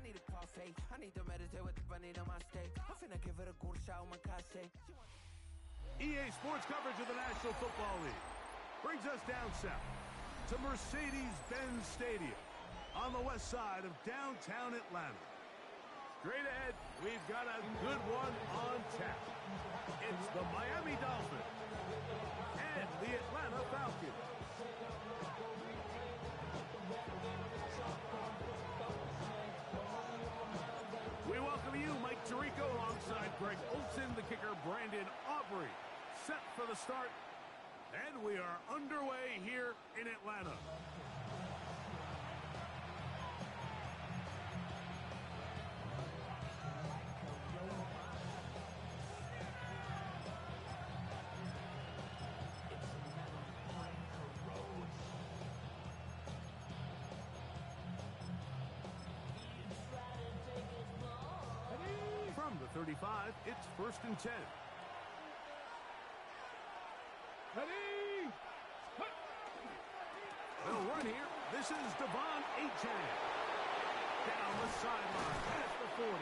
need a parfait. I need to meditate with the bunny on my stay. I'm finna give it a good shot on my cache. EA Sports coverage of the National Football League brings us down south to Mercedes-Benz Stadium on the west side of downtown Atlanta. Straight ahead, we've got a good one on tap. It's the Miami Dolphins and the Atlanta Falcons. We welcome you, Mike Tirico, alongside Greg Olson, the kicker, Brandon Aubrey. Set for the start, and we are underway here in Atlanta. From the 35, it's 1st and 10. Ready! They'll run here. This is Devon Achane. Down the sideline, past the 40.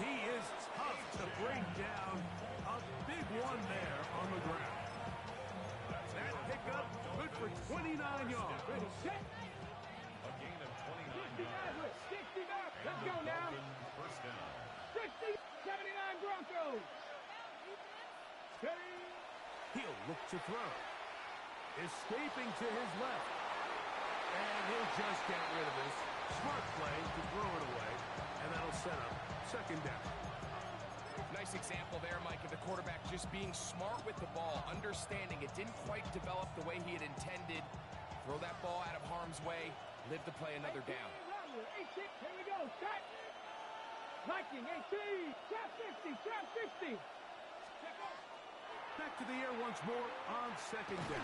He is tough to bring down. A big one there on the ground. That pickup, good for 29 yards. Ready, set! A gain of 29 yards. 69. Let's go now. First down. 60, 79 Broncos. Ready? He'll look to throw. Escaping to his left. And he'll just get rid of this. Smart play to throw it away. And that'll set up 2nd down. Nice example there, Mike, of the quarterback just being smart with the ball, understanding it didn't quite develop the way he had intended. Throw that ball out of harm's way, live to play another down. 18, here we go, shot. Viking, 18, trap 60, trap 60. Back to the air once more on 2nd down.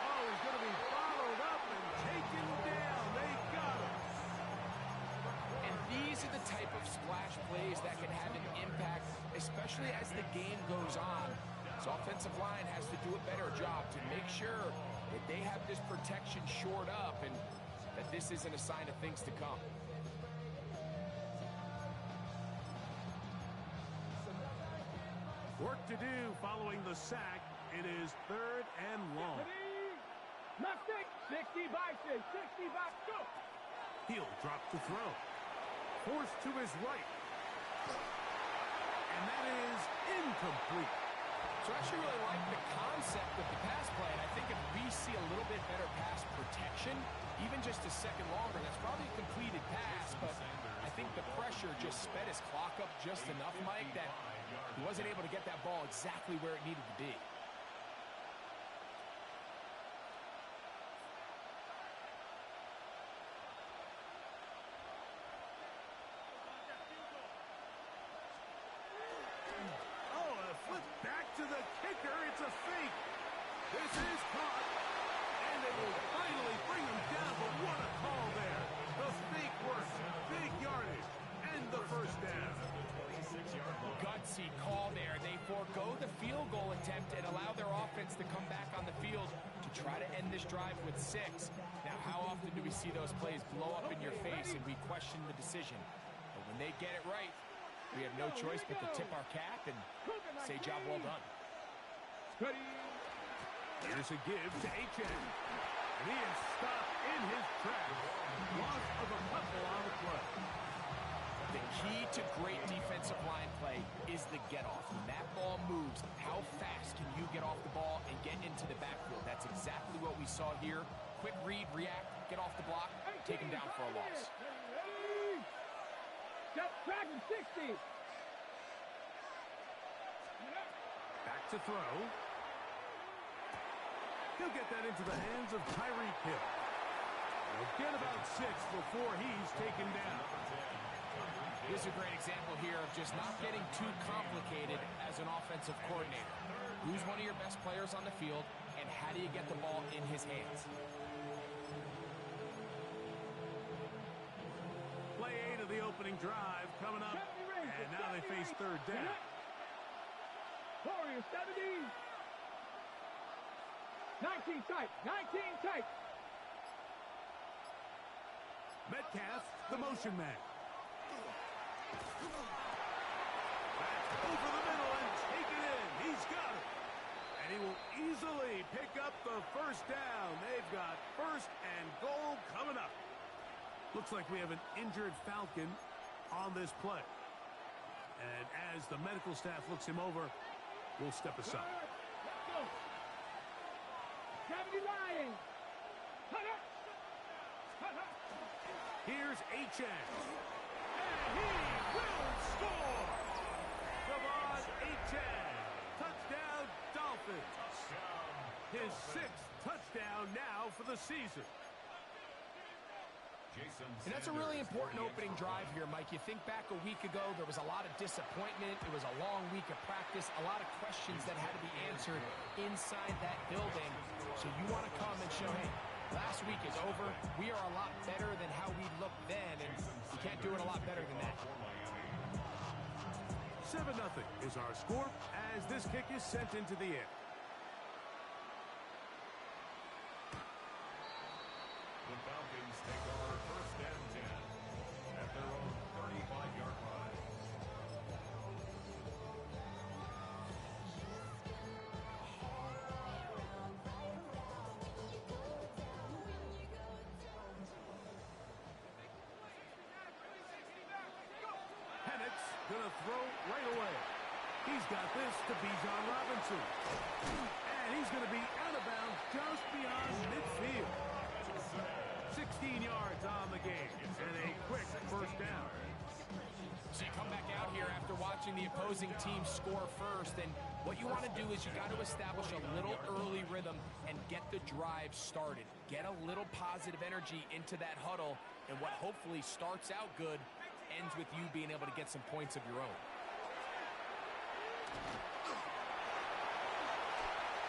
Oh, he's going to be followed up and taken down. They got him. And these are the type of splash plays that can have an impact, especially as the game goes on. This offensive line has to do a better job to make sure that they have this protection shored up and that this isn't a sign of things to come. Work to do following the sack. It is 3rd and long. Mistake, 60 by 6, 60 by 2. He'll drop to throw. Forced to his right. And that is incomplete. So I actually really like the concept of the pass play, and I think if we see a little bit better pass protection, even just a second longer, that's probably a completed pass, but I think the pressure just sped his clock up just enough, Mike, that he wasn't able to get that ball exactly where it needed to be. Back to the kicker. It's a fake. This is caught. And it will finally bring him down. But what a call there. The fake works. Big yardage. And the 1st down. Gutsy call there. They forego the field goal attempt and allow their offense to come back on the field to try to end this drive with 6. Now, how often do we see those plays blow up in your face and we question the decision? But when they get it right, we have no choice but to tip our cap and say job well done. Here's a give to Achane. And he is stopped in his tracks. Loss of a couple on the play. The key to great defensive line play is the get-off. When that ball moves, how fast can you get off the ball and get into the backfield? That's exactly what we saw here. Quick read, react, get off the block, take him down for a loss. Dragon 60. Back to throw. He'll get that into the hands of Tyreek Hill. He'll get about 6 before he's taken down. This is a great example here of just not getting too complicated as an offensive coordinator. Who's one of your best players on the field, and how do you get the ball in his hands? Play 8 of the opening drive coming up, and now they face 3rd down. Warriors 70. 19 tight, 19 tight. Metcalf, the motion man. That's over the middle and taken in. He's got it. And he will easily pick up the first down. They've got first and goal coming up. Looks like we have an injured Falcon on this play. And as the medical staff looks him over, we'll step aside. Let's go. Gravity lying. Cut up. Cut up. Here's H.N. And he will score. Devon H.N. Touchdown, Dolphins. His sixth touchdown now for the season. And that's a really important opening drive here, Mike. You think back a week ago, there was a lot of disappointment. It was a long week of practice, a lot of questions that had to be answered inside that building. So you want to come and show, hey, last week is over. We are a lot better than how we looked then, and you can't do it a lot better than that. 7-0 is our score as this kick is sent into the air. The Falcons take over first and 10 at their own 35-yard line. Pennett's going to throw right away. He's got this to Bijan Robinson. And he's going to be out of bounds just beyond midfield. 16 yards on the game and a quick first down. So you come back out here after watching the opposing team score first, and what you want to do is you got to establish a little early rhythm and get the drive started. Get a little positive energy into that huddle, and what hopefully starts out good ends with you being able to get some points of your own.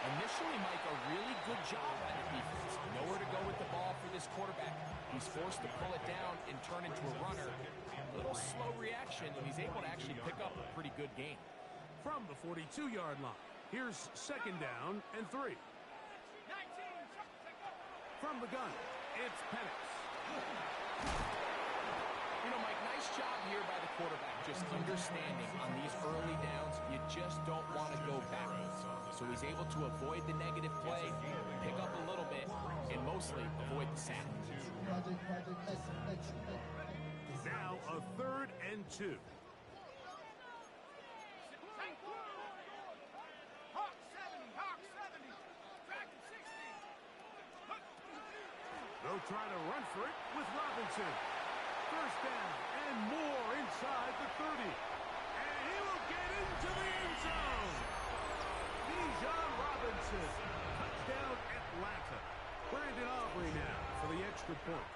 Initially, Mike, a really good job by the defense. Nowhere to go with the ball for this quarterback. He's forced to pull it down and turn into a runner. A little slow reaction, and he's able to actually pick up a pretty good game. From the 42-yard line, here's second down and 3. From the gun, it's Penix. You know, Mike, nice job here by the quarterback, just understanding on these early downs, you just don't want to go backwards. So he's able to avoid the negative play, pick up a little bit, and mostly avoid the sack. Now a 3rd and 2. They'll try to run for it with Robinson. First down and more inside the 30. And he will get into the end zone. Bijan Robinson. Touchdown Atlanta. Brandon Aubrey now for the extra point.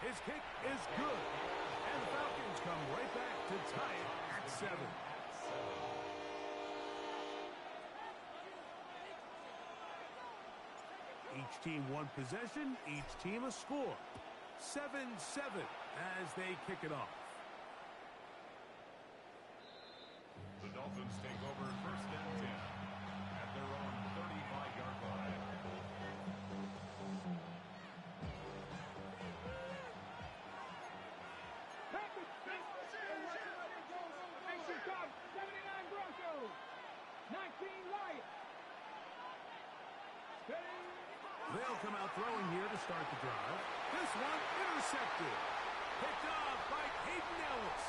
His kick is good. And the Falcons come right back to tie it at 7. Each team one possession, each team a score. 7-7 as they kick it off. The Dolphins take over first and 10 at their own 35-yard line. Action Cub, 79 Broncos, 19 Lions. They'll come out throwing here to start the drive. This one intercepted. Picked off by Hayden Ellis.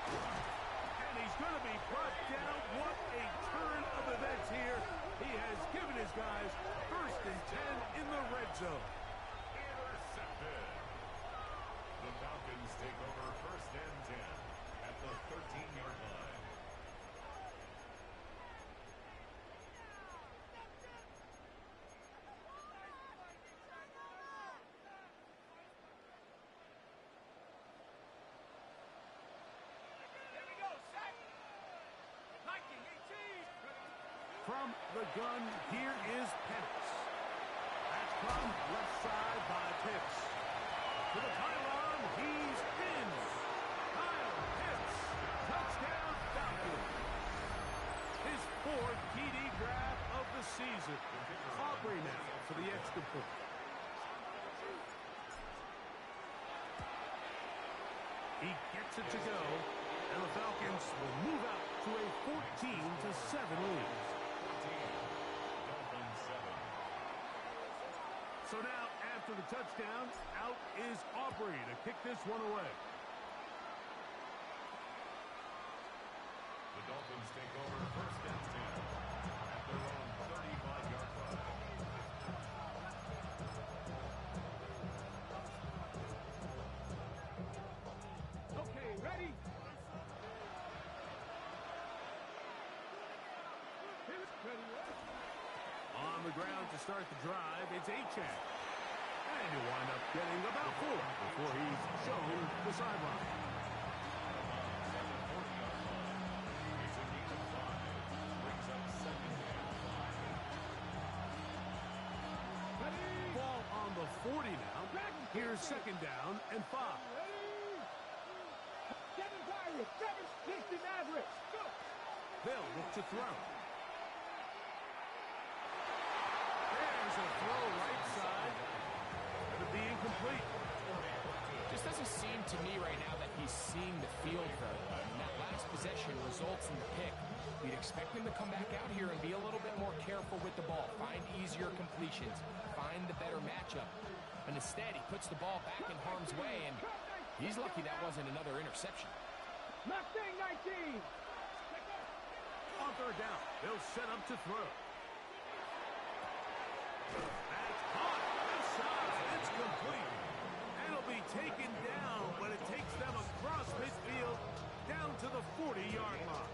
And he's going to be brought down. What a turn of events here. He has given his guys first and 10 in the red zone. Intercepted. The Falcons take over first and 10 at the 13-yard line. From the gun, here is Penix. That's from left side by Pitts. To the pylon, he's in. Kyle Pitts, touchdown Falcons. His 4th TD grab of the season. Aubrey now for the extra point. He gets it to go, and the Falcons will move out to a 14-7 lead. So now, after the touchdown, out is Aubrey to kick this one away. The Dolphins take over first and 10 at their own 35-yard line. Okay, ready? Ready. On the ground to start the drive, it's Achane. And he'll wind up getting about 4 before he's shown the sideline. Ball on the 40 now. Here's second down and 5. Seven Pirates, 760 Mavericks. Go. They'll look to throw. There's a throw right side. It'll be incomplete. Just doesn't seem to me right now that he's seeing the field very well. And that last possession results in the pick. You'd expect him to come back out here and be a little bit more careful with the ball, find easier completions, find the better matchup. And instead, he puts the ball back in harm's way, and he's lucky that wasn't another interception. Mustang 19. On third down, they'll set up to throw. That's caught. Left side. It's complete. And it'll be taken down, but it takes them across midfield down to the 40-yard line.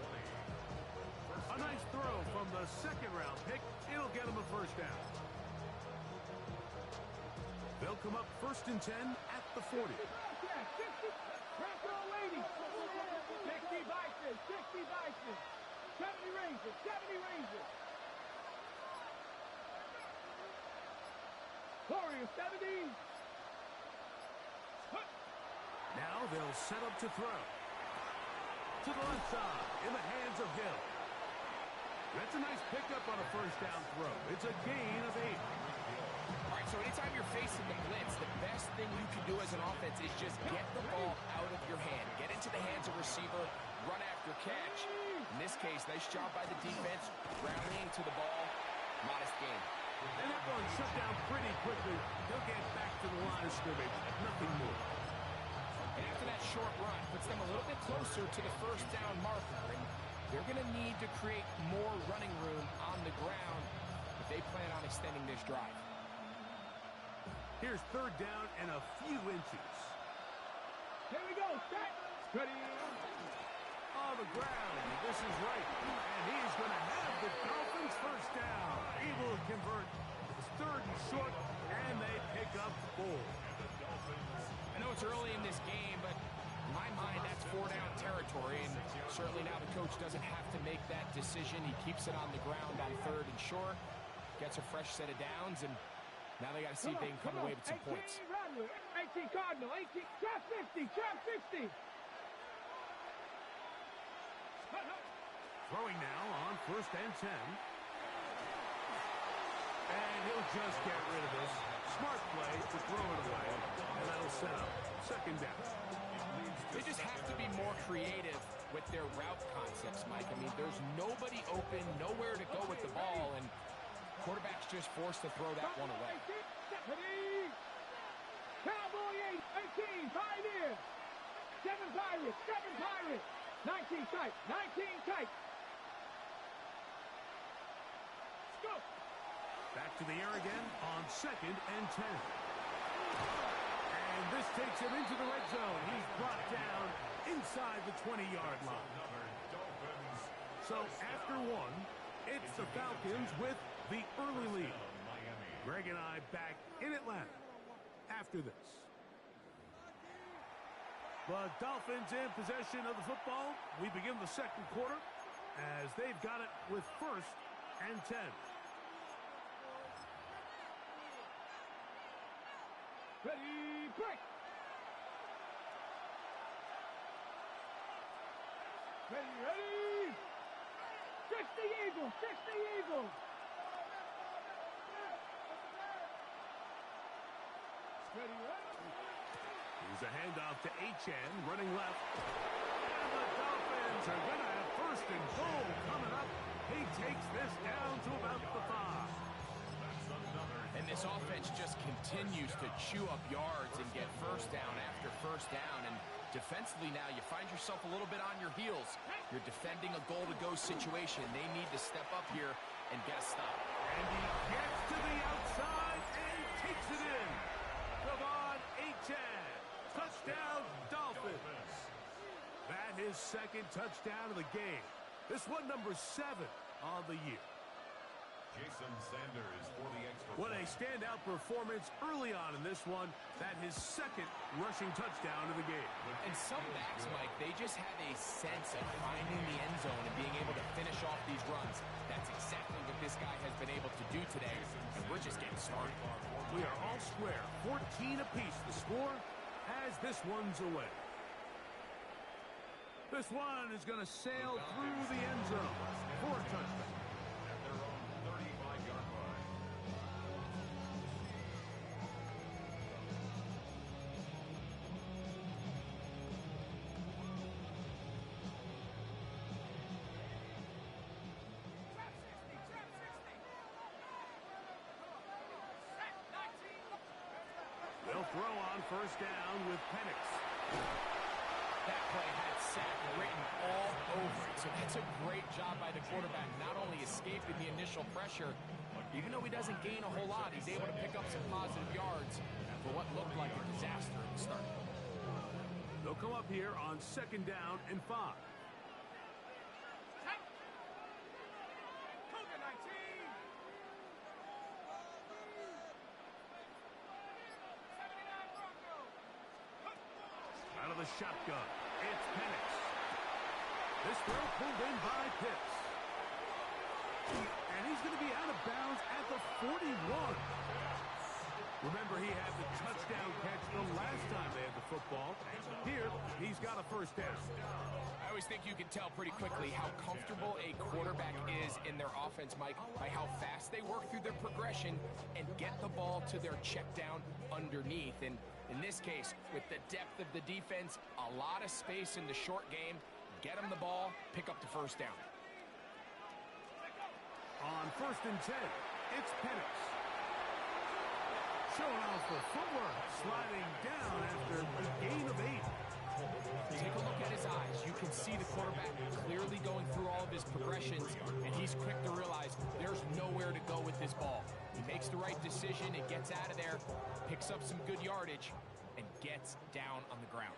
A nice throw from the second-round pick. It'll get them a first down. They'll come up first and 10 at the 40. 60. Pressure waiting. 60 Bison. 60 Bison. 70 Rangers. 70 Rangers. Warriors 70. Now they'll set up to throw. To the left side, in the hands of Hill. That's a nice pickup on a first down throw. It's a gain of 8. All right, so anytime you're facing the blitz, the best thing you can do as an offense is just get the ball out of your hand. Get into the hands of receiver, run after catch. In this case, nice job by the defense, rallying to the ball. Modest gain. And that one shut down pretty quickly. They'll get back to the line of scrimmage. Nothing more. And after that short run, puts them a little bit closer to the first down marker. And they're going to need to create more running room on the ground if they plan on extending this drive. Here's third down and a few inches. Here we go. Set. Ready. On the ground. This is right. And he's going to have the Dolphins first down. Able to convert. It's third and short, and they pick up 4. I know it's early in this game, but in my mind, that's 4-down territory, and certainly now the coach doesn't have to make that decision. He keeps it on the ground on third and short, gets a fresh set of downs, and now they got to see if they can come away with some points. 18 Cardinal, 18, trap 50, trap 60. Throwing now on first and 10. And he'll just get rid of this. Smart play to throw it away, and that'll set up second down. They just have to be more creative with their route concepts, Mike. I mean, there's nobody open, nowhere to go with the ball, and quarterback's just forced to throw that one away. Cowboy 18, Pioneer. 7 Pirates, 7 Pirates. 19 tight, 19 tight. Go. Back to the air again on second and 10. And this takes him into the red zone. He's brought down inside the 20-yard line. So after one, it's the Falcons with the early lead. Greg and I back in Atlanta after this. The Dolphins in possession of the football. We begin the second quarter as they've got it with first and 10. Ready, break. Ready. 60 Eagles, 60 Eagles. Ready. He's Here's a handoff to HN, running left. And the Dolphins are going to have first and goal coming up. He takes this down to about the 5. And this offense just continues to chew up yards and get first down after first down. And defensively now, you find yourself a little bit on your heels. You're defending a goal-to-go situation. They need to step up here and get a stop. And he gets to the outside and takes it in. Devon Achane. Touchdown, Dolphins. That is second touchdown of the game. This one number 7 on the year. Jason Sanders for the extra What a point. standout performance early on in this one. That his second rushing touchdown of the game. And some backs, Mike, they just have a sense of finding the end zone and being able to finish off these runs. That's exactly what this guy has been able to do today, and we're just getting started. We are all square. 14 apiece the score as this one's away. This one is going to sail through the end zone for a touchdown. At their own 35-yard line. They'll throw on first down with Penix. That play had sack written all over it, so that's a great job by the quarterback, not only escaping the initial pressure, even though he doesn't gain a whole lot, he's able to pick up some positive yards for what looked like a disaster at the start. They'll come up here on second down and 5. Out of the shotgun, it's Penix. This throw pulled in by Pitts. And he's going to be out of bounds at the 41. Remember, he had the touchdown catch the last time they had the football. Here, he's got a first down. I always think you can tell pretty quickly how comfortable a quarterback is in their offense, Mike, by how fast they work through their progression and get the ball to their check down underneath. And in this case, with the depth of the defense, a lot of space in the short game, get them the ball, pick up the first down. On first and 10, it's Penix. Showing off the footwork, sliding down after a gain of 8. Take a look at his eyes. You can see the quarterback clearly going through all of his progressions, and he's quick to realize there's nowhere to go with this ball. He makes the right decision and gets out of there, picks up some good yardage, and gets down on the ground.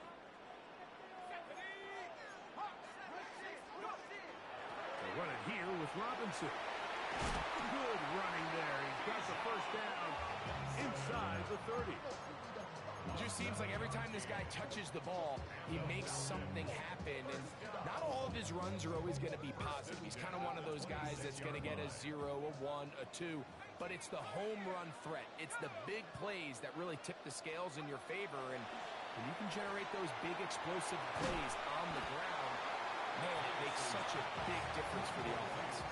They run it here with Robinson. Good running there. He's got the first down inside the 30. It just seems like every time this guy touches the ball, he makes something happen. And not all of his runs are always going to be positive. He's kind of one of those guys that's going to get a 0, a 1, a 2. But it's the home run threat. It's the big plays that really tip the scales in your favor. And when you can generate those big explosive plays on the ground, man, it makes such a big difference for the offense.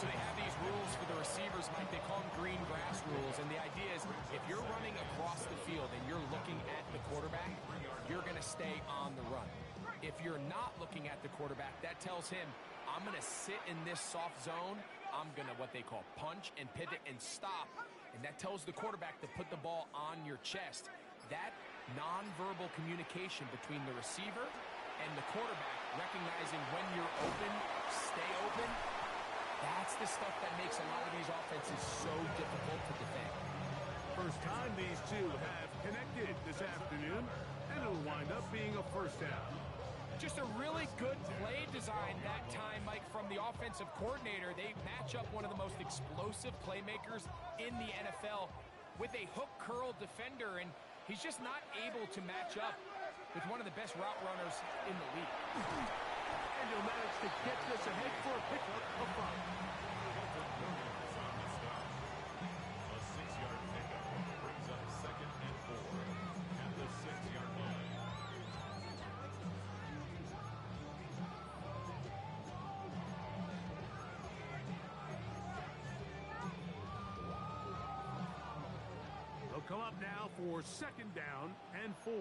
So they have these rules for the receivers, Mike. They call them green grass rules. And the idea is if you're running across the field and you're looking at the quarterback, you're going to stay on the run. If you're not looking at the quarterback, that tells him, I'm going to sit in this soft zone. I'm going to what they call punch and pivot and stop. And that tells the quarterback to put the ball on your chest. That nonverbal communication between the receiver and the quarterback, recognizing when you're open, stay open, that's the stuff that makes a lot of these offenses so difficult to defend. First time these two have connected this afternoon, and it'll wind up being a first down. Just a really good play design that time, Mike, from the offensive coordinator. They match up one of the most explosive playmakers in the NFL with a hook curl defender, and he's just not able to match up with one of the best route runners in the league. And he'll manage to get this ahead for a pickup of 5. A 6-yard pickup brings up second and 4 at the 6-yard line. They'll come up now for second down and 4.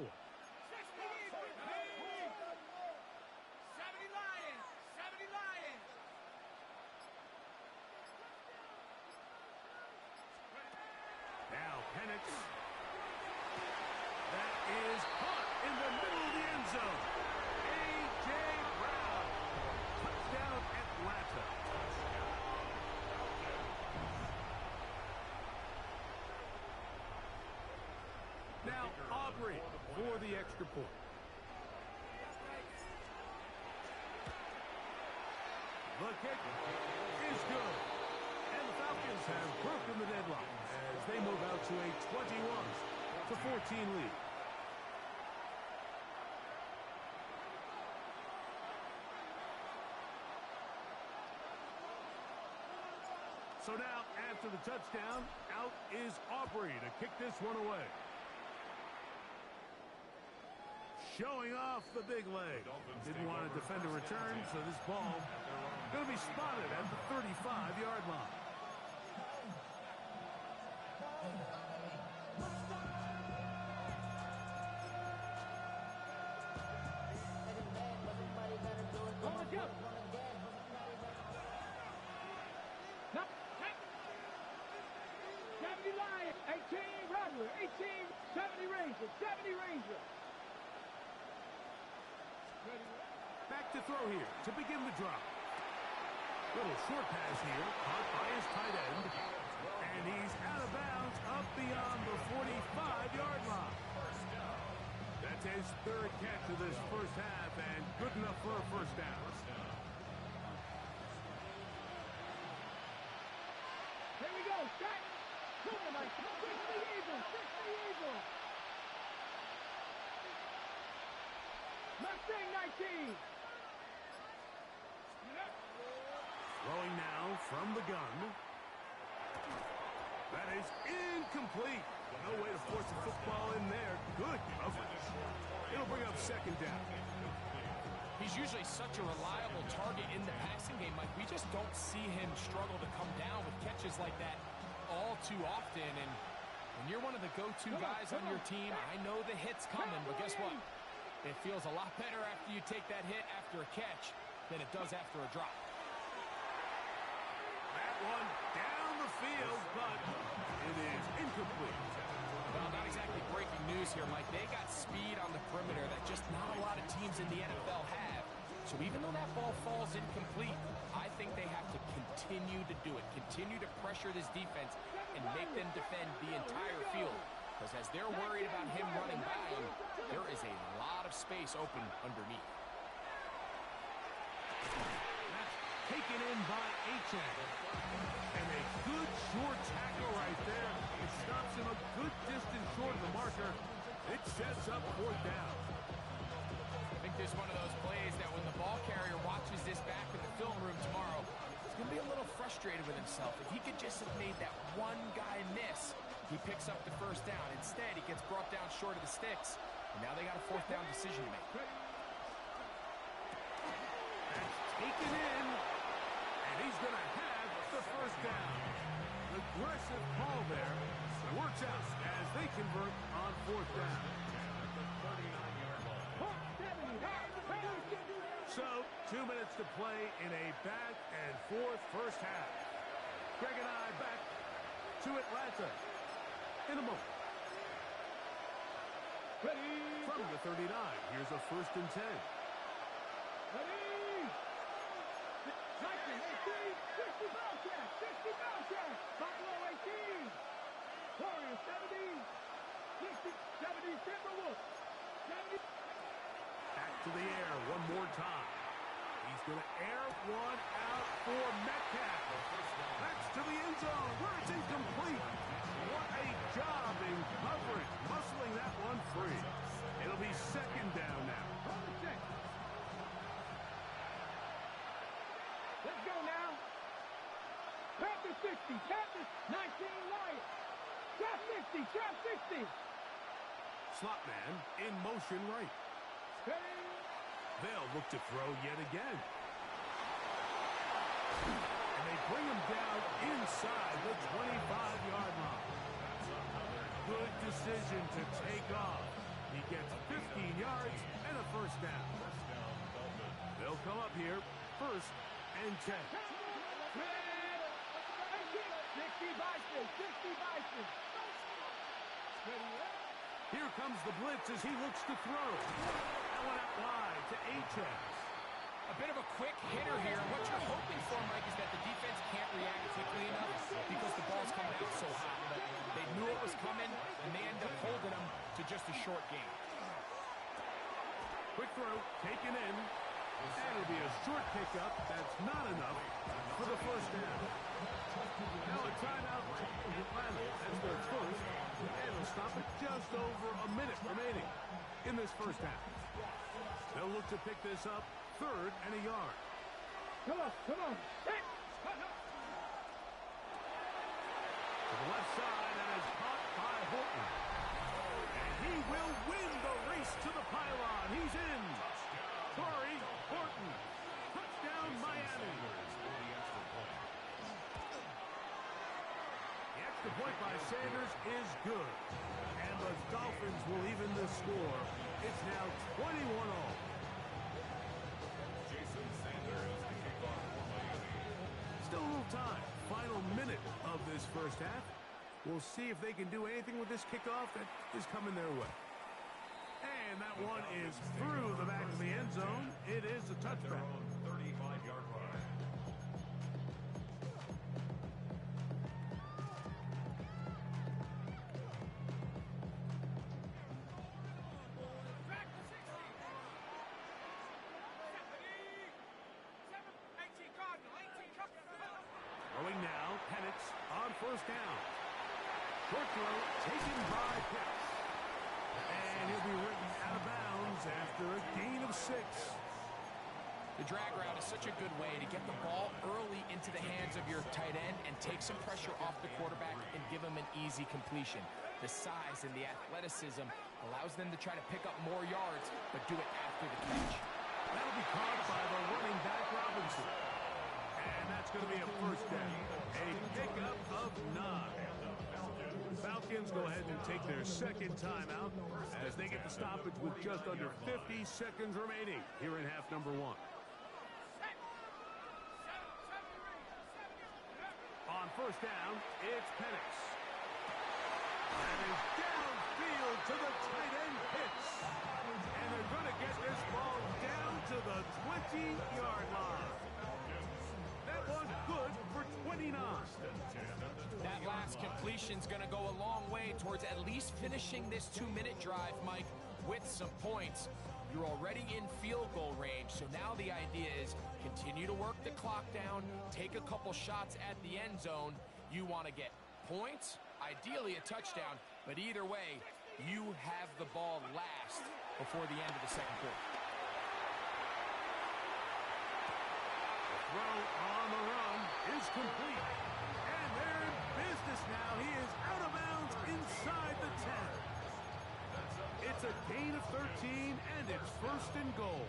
zone. A.J. Brown. Touchdown, Atlanta. Now Aubrey for the extra point. The kick is good. And the Falcons have broken the deadlock as they move out to a 21-14 lead. So now, after the touchdown, out is Aubrey to kick this one away. Showing off the big leg. Didn't want to defend a return, so this ball going to be spotted at the 35-yard line. On the jump. No, 70 Lions, 18 Rattler, 18, 70 Ranger, 70 Ranger. Back to throw here to begin the drop. Little short pass here, caught by his tight end. And he's out of bounds up beyond the 45-yard line. That's his third catch of this first half and good enough for a first down. Here we go, set. Moving like 60 Eagles, 60 Eagles. Mustang 19. Throwing now from the gun. That is incomplete. No way to force the football in there. Good coverage. It'll bring up second down. He's usually such a reliable target in the passing game, Mike. We just don't see him struggle to come down with catches like that all too often. And when you're one of the go-to guys on your team, I know the hit's coming, but guess what? It feels a lot better after you take that hit after a catch than it does after a drop. That one down the field, but it is incomplete. Well, not exactly breaking news here, Mike. They got speed on the perimeter that just not a lot of teams in the NFL have. So even though that ball falls incomplete, I think they have to continue to do it. Continue to pressure this defense and make them defend the entire field. Because as they're worried about him running by him, there is a lot of space open underneath. That's taken in by Achane. And a good short tackle right there. It stops him a good distance short of the marker. It sets up fourth down. I think there's one of those plays that when the ball carrier watches this back in the film room tomorrow, he's going to be a little frustrated with himself. If he could just have made that one guy miss, he picks up the first down. Instead, he gets brought down short of the sticks. And now they got a fourth down decision to make. That's taken in. And he's going to have the first down. Aggressive call there. It works out as they convert on fourth down. So, 2 minutes to play in a back and forth first half. Greg and I back to Atlanta in a moment. Ready. From the 39, here's a 1st and 10. Ready. 19, 18, 60 Bellcat, 60 Bellcat. Buffalo 18. Warriors 70, 60, 70 Timberwolves. 70. Back to the air one more time. He's going to air one out for Metcalf. That's to the end zone where it's incomplete. What a job in coverage, muscling that one free. It'll be second down now. Let's go now. Panthers 60, Panthers 19 Lions. Trap 60, trap 60. Slot man in motion right. They'll look to throw yet again. And they bring him down inside the 25-yard line. Good decision to take off. He gets 15 yards and a first down. They'll come up here, 1st and 10. 60 Bison, 60 Bison. Here comes the blitz as he looks to throw. one out wide to H.S. A bit of a quick hitter here. What you're hoping for, Mike, is that the defense can't react quickly enough because the ball's coming out so hot. But they knew it was coming, and they end up holding them to just a short game. Quick throw, taken in. And it'll be a short pickup. That's not enough for the first down. Now a timeout for Atlanta as their first. And they'll stop it just over a minute remaining in this first half. They'll look to pick this up, 3rd and a yard. Come on, come on. Hey. To the left side, and is caught by Horton. And he will win the race to the pylon. He's in. Torrey Horton. Touchdown, Miami. The extra point by Sanders is good. And the Dolphins will even the score. It's now 21-all. Jason Sanders to kick off for Miami. Still a little time. Final minute of this first half. We'll see if they can do anything with this kickoff that is coming their way. And that one is through the back of the end zone. It is a touchback. 35-yard line. Throwing now, Penix on first down. Short throw taken by Pitts. And he'll be written out of bounds after a gain of 6. The drag route is such a good way to get the ball early into the hands of your tight end and take some pressure off the quarterback and give him an easy completion. The size and the athleticism allows them to try to pick up more yards, but do it after the catch. That'll be caught by the running back Robinson. And that's going to be a first down. A pickup of 9. Falcons go ahead and take their second timeout as they get the stoppage with just under 50 seconds remaining here in half number 1. On first down, it's Penix. And he's downfield to the tight end Pitts. And they're going to get this ball down to the 20-yard line. That was good for 29. That last completion's going to go a long way towards at least finishing this 2-minute drive, Mike, with some points. You're already in field goal range, so now the idea is continue to work the clock down, take a couple shots at the end zone. You want to get points, ideally a touchdown, but either way, you have the ball last before the end of the second quarter. The throw on the run is complete. And they're in business now. He is out of bounds inside the 10. It's a gain of 13, and it's first and goal.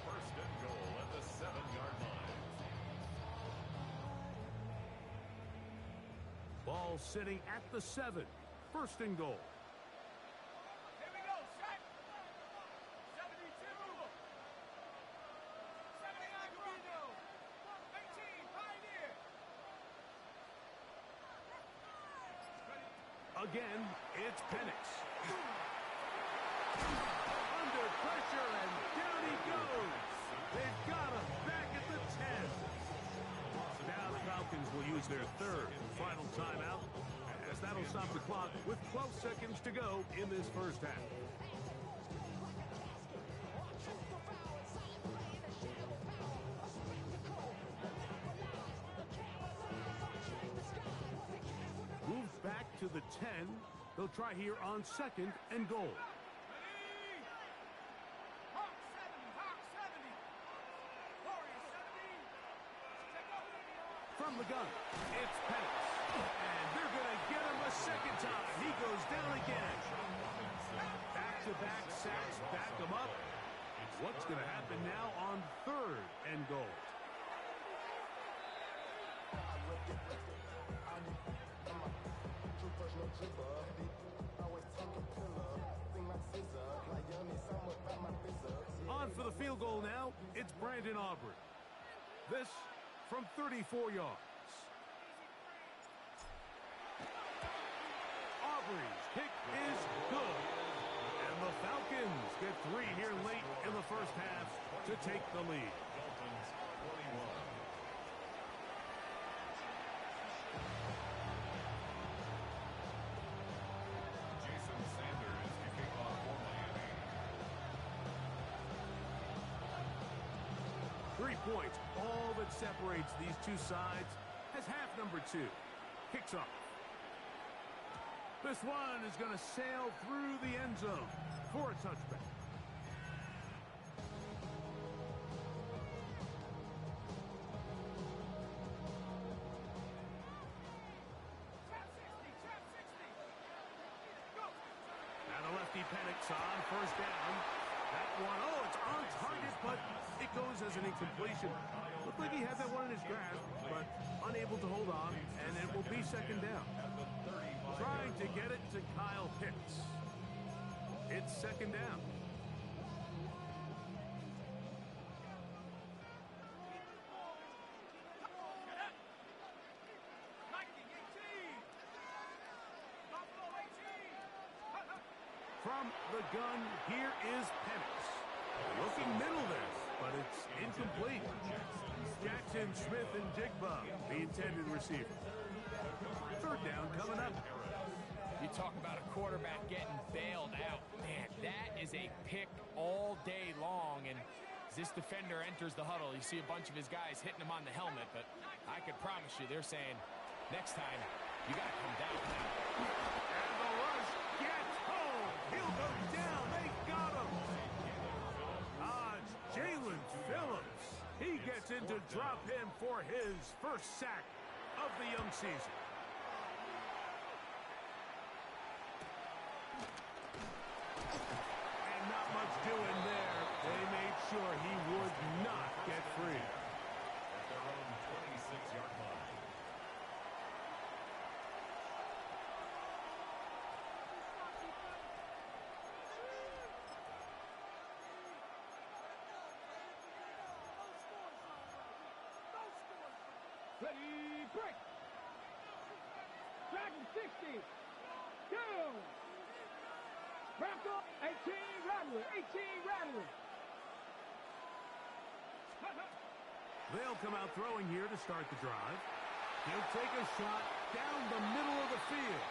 First and goal at the 7-yard line. Ball sitting at the 7. First and goal. Here we go, set. 72. 79 Toronto. 18 Pioneer. Again, it's Penix. Under pressure, and down he goes. They've got him back at the 10. Now the Falcons will use their third and final timeout, as that'll stop the clock with 12 seconds to go in this first half. Moves back to the 10. They'll try here on second and goal. Hawk 70. Hawk 70. Warrior 70. Take over. From the gun, it's Penix. And they're going to get him a second time. He goes down again. Back-to-back sacks back him up. What's going to happen now on third and goal? On for the field goal now, it's Brandon Aubrey. This from 34 yards. Aubrey's kick is good. And the Falcons get 3 here late in the first half to take the lead. Dolphins 41. Jason Sanders kicking off for Miami. 3 points, all that separates these two sides as half number 2 kicks off. This one is going to sail through the end zone for a touchback. Now the lefty panics on first down. That one, oh, it's on target, but it goes as an incompletion. Looked like he had that one in his grasp, but unable to hold on, and it will be second down. Trying to get it to Kyle Pitts. It's second down. From the gun, here is Penix. Looking middle there, but it's incomplete. Jackson, Smith, and Jigba, the intended receiver. Third down coming up. You talk about a quarterback getting bailed out. Man, that is a pick all day long. And as this defender enters the huddle, you see a bunch of his guys hitting him on the helmet. But I could promise you, they're saying, next time, you got to come down now. And the rush gets home. He'll go down. They got him. Jalen Phillips. He gets in to drop him for his first sack of the young season. And not much doing there. They made sure he would not get free. At their own 26-yard line. Ready, break. Dragon 60. Go. Bronco 18, Rattler. 18, Rattler. They'll come out throwing here to start the drive. He'll take a shot down the middle of the field.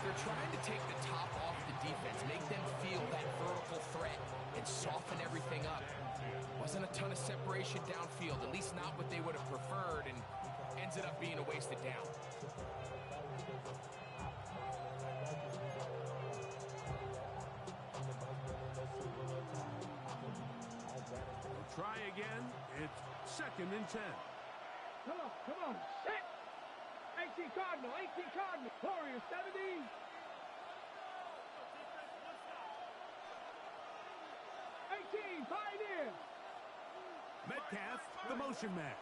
They're trying to take the top off the defense, make them feel that vertical threat, and soften everything up. Wasn't a ton of separation downfield, at least not what they would have preferred, and ends up being a wasted down. Try again. It's second and 10. Come on. Set. 18 Cardinal, 18 Cardinal. Warrior 70. 18 Pioneer. Metcalf, the motion man.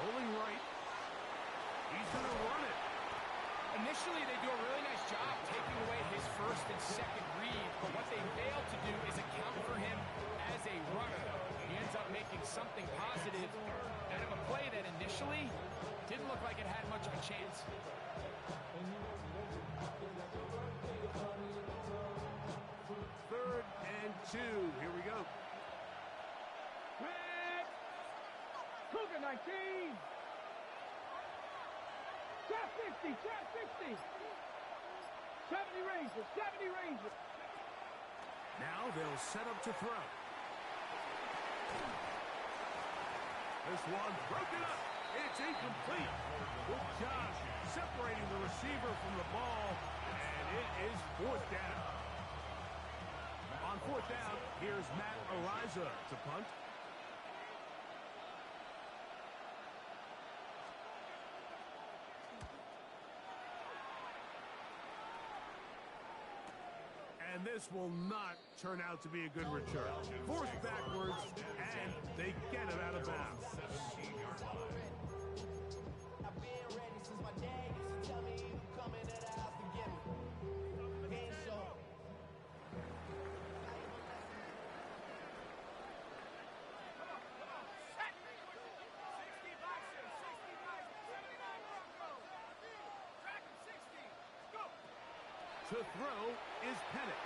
Rolling right. He's going to run it. Initially, they do a really nice job taking away his first and second read, but what they fail to do is account for him as a runner. He ends up making something positive out of a play that initially didn't look like it had much of a chance. Third and 2. Here we go. Red. Cougar 19. Trap 50, trap 50. 70 Rangers, 70 Rangers. Now they'll set up to throw. This one broken up. It's incomplete. Good job separating the receiver from the ball, and it is fourth down. On fourth down, here's Matt Ariza to punt. And this will not turn out to be a good return. Forced backwards, and they get it out of bounds. 17-yard line. I've been ready since my dad used to tell me you come into the house to get me. And so To throw is Penix.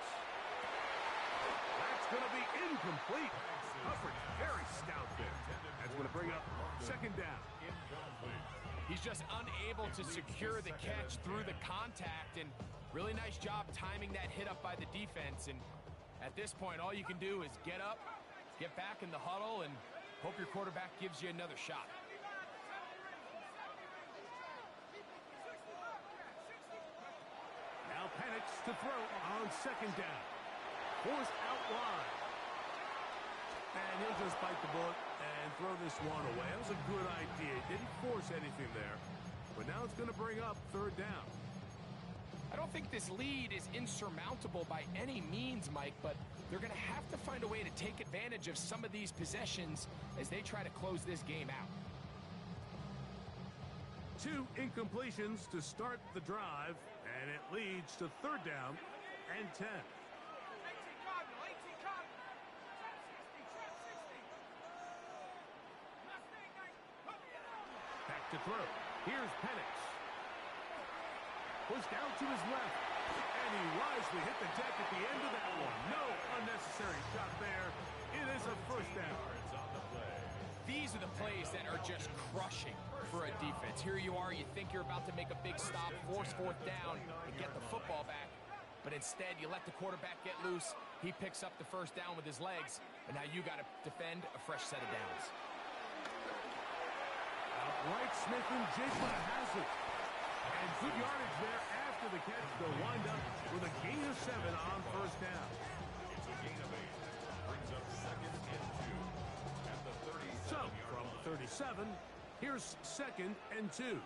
That's going to be incomplete. Coverage very stout there. That's going to bring up second down. He's just unable to secure the catch through the contact, and really nice job timing that hit up by the defense. And at this point, all you can do is get up, get back in the huddle, and hope your quarterback gives you another shot. Now Penix to throw on second down. Forced out wide. And he'll just bite the bullet and throw this one away. That was a good idea. Didn't force anything there. But now it's going to bring up third down. I don't think this lead is insurmountable by any means, Mike, but they're going to have to find a way to take advantage of some of these possessions as they try to close this game out. 2 incompletions to start the drive, and it leads to third down and 10. Back to throw. Here's Penix. Pushed out to his left, and he wisely hit the deck at the end of that one. No unnecessary shot there. It is a first down. These are the plays that are just crushing for a defense. Here you are, you think you're about to make a big stop, force fourth down, and get the football back. But instead, you let the quarterback get loose. He picks up the first down with his legs, and now you got to defend a fresh set of downs. Outright Smith and Jigba has it. And good yardage there after the catch. They'll wind up with a gain of 7 on first down. It's a gain of 8. Brings up second and 2 at the 37. So, from 37, here's second and 2.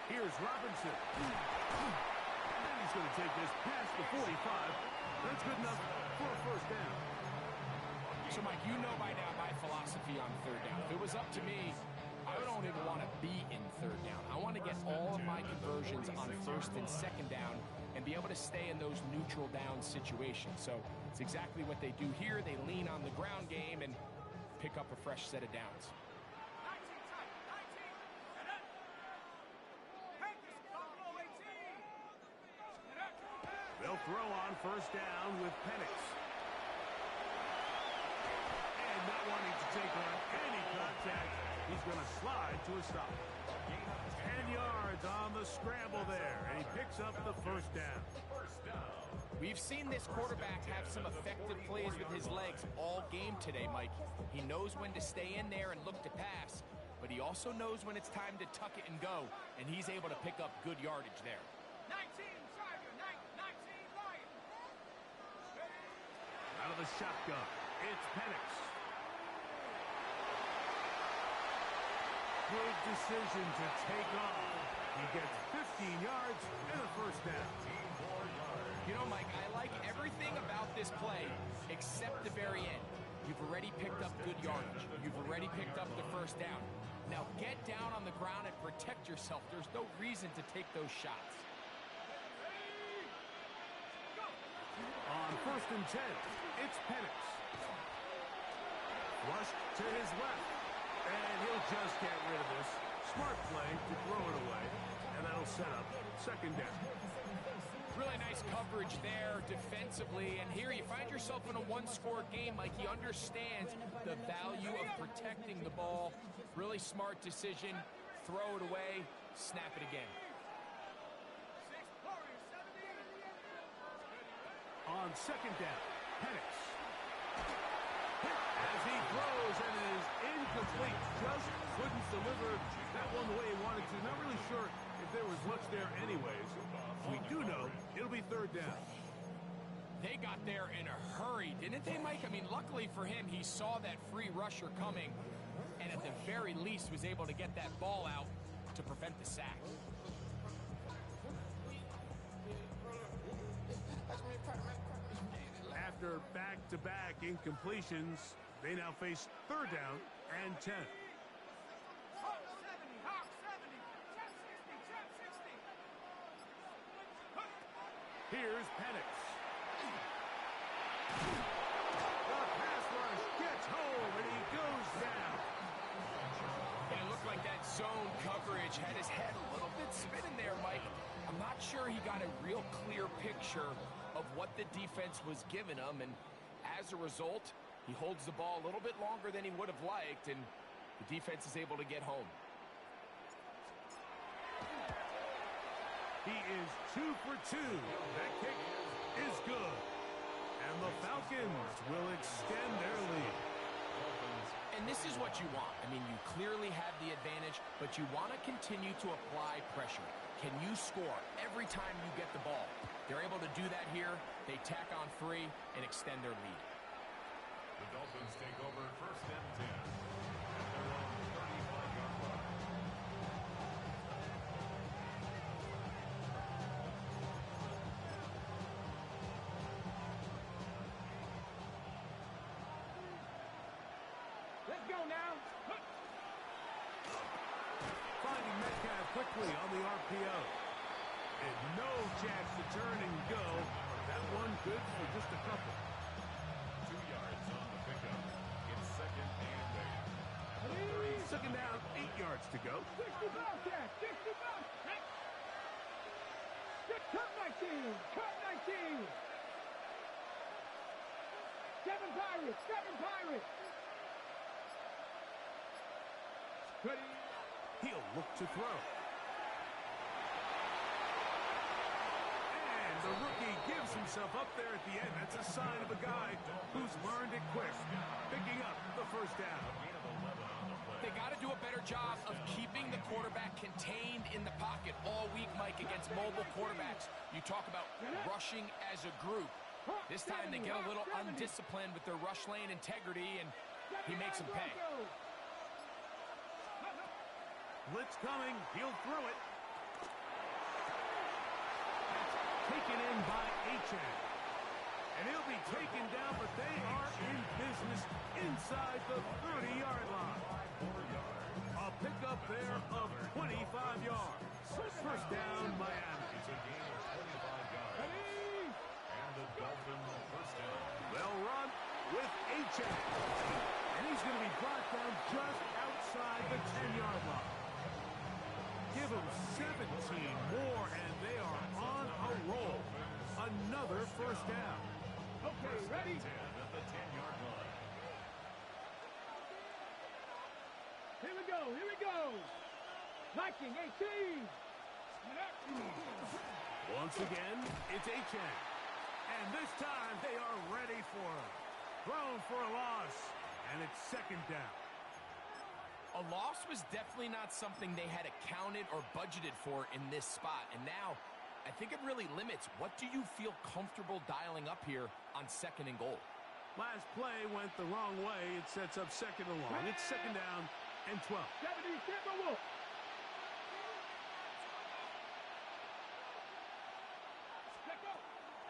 Here's Robinson. And he's going to take this past the 45. That's good enough for a first down. So, Mike, you know by now my philosophy on third down. If it was up to me, I don't even want to be in third down. I want to get all of my conversions on first and second down and be able to stay in those neutral down situations. So it's exactly what they do here. They lean on the ground game and pick up a fresh set of downs. They'll throw on first down with Penix. And not wanting to take on any contact, he's going to slide to a stop. 10 yards on the scramble there, and he picks up the first down. We've seen this quarterback have some effective plays with his legs all game today, Mike. He knows when to stay in there and look to pass, but he also knows when it's time to tuck it and go, and he's able to pick up good yardage there. 19, Tiger, 19, Lion. Out of the shotgun, it's Penix. Good decision to take off. He gets 15 yards and a first down. You know, Mike, I like everything about this play except the very end. You've already picked up good yardage. You've already picked up the first down. Now get down on the ground and protect yourself. There's no reason to take those shots. On first and 10, it's Penix. Flushed to his left. And he'll just get rid of this. Smart play to throw it away. And that'll set up second down. Really nice coverage there defensively. And here you find yourself in a one-score game. Like, he understands the value of protecting the ball. Really smart decision. Throw it away. Snap it again. On second down, Penix. As he throws, and it is incomplete. Just couldn't deliver that one the way he wanted to. Not really sure if there was much there anyways. We do know it'll be third down. They got there in a hurry, didn't they, Mike? I mean, luckily for him, he saw that free rusher coming, and at the very least was able to get that ball out to prevent the sack. After back-to-back incompletions, they now face third down and 10. Here's Penix. The pass rush gets home, and he goes down. And it looked like that zone coverage. Had his head a little bit spinning there, Mike. I'm not sure he got a real clear picture of what the defense was giving him, and as a result, he holds the ball a little bit longer than he would have liked, and the defense is able to get home. He is 2 for 2. That kick is good. And the Falcons will extend their lead. And this is what you want. I mean, you clearly have the advantage, but you want to continue to apply pressure. Can you score every time you get the ball? They're able to do that here. They tack on 3 and extend their lead. The Dolphins take over first and 10 at their own 35-yard line. Let's go now. Finding Metcalf quickly on the RPO. And no chance to turn and go. That one good for just a couple. 2 yards on the pickup. It's second and 8. Second down, 8 yards to go. 60 Bobcat, 60 Bobcat. Cut 19, cut 19. 7 Pirates, 7 Pirates. Ready. He'll look to throw. And the rookie gives himself up there at the end. That's a sign of a guy who's learned it quick. Picking up the first down. They got to do a better job of keeping the quarterback contained in the pocket all week, Mike, against mobile quarterbacks. You talk about rushing as a group. This time they get a little undisciplined with their rush lane integrity, and he makes them pay. Blitz coming. He'll throw it. That's taken in by Achane. And he'll be taken down, but they are in business inside the 30-yard line. A pickup there of 25 yards. First down, Miami. It's a gain of 25 yards. And the Dolphins first down. They'll run with Achane. And he's going to be brought down just outside the 10-yard line. Give them 17 more, and they are on a roll. Another first down. Okay, ready? 10 at the 10-yard line. Here we go, here we go. Viking 18. Once again, it's Achane. And this time they are ready for him. Thrown for a loss, and it's second down. A loss was definitely not something they had accounted or budgeted for in this spot. And now, I think it really limits. What do you feel comfortable dialing up here on second and goal? Last play went the wrong way. It sets up second and long. It's second down and 12. 70 Timberwolf.